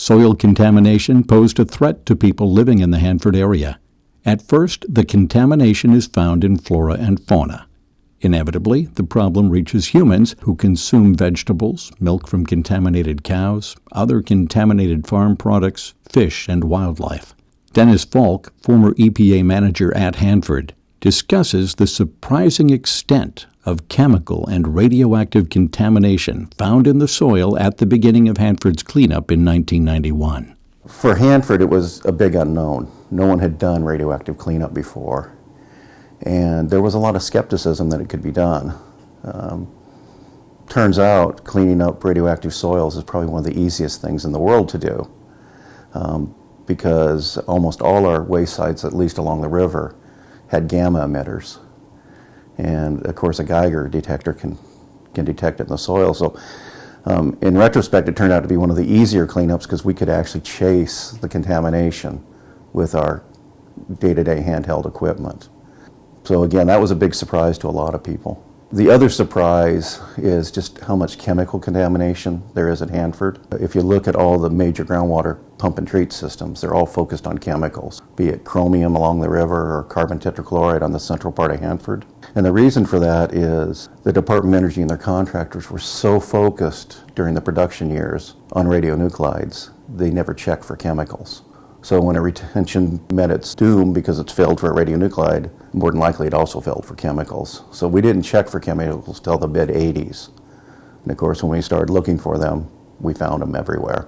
Soil contamination posed a threat to people living in the Hanford area. At first, the contamination is found in flora and fauna. Inevitably, the problem reaches humans who consume vegetables, milk from contaminated cows, other contaminated farm products, fish, and wildlife. Dennis Faulk, former EPA manager at Hanford, discusses the surprising extent of chemical and radioactive contamination found in the soil at the beginning of Hanford's cleanup in 1991. For Hanford, it was a big unknown. No one had done radioactive cleanup before. And there was a lot of skepticism that it could be done. Turns out cleaning up radioactive soils is probably one of the easiest things in the world to do, because almost all our waste sites, at least along the river, had gamma emitters. And of course a Geiger detector can detect it in the soil. So in retrospect, it turned out to be one of the easier cleanups because we could actually chase the contamination with our day-to-day handheld equipment. So again, that was a big surprise to a lot of people. The other surprise is just how much chemical contamination there is at Hanford. If you look at all the major groundwater pump and treat systems, they're all focused on chemicals, be it chromium along the river or carbon tetrachloride on the central part of Hanford. And the reason for that is the Department of Energy and their contractors were so focused during the production years on radionuclides, they never checked for chemicals. So when a retention met its doom because it's failed for a radionuclide, more than likely it also failed for chemicals. So we didn't check for chemicals till the mid-'80s. And of course, when we started looking for them, we found them everywhere.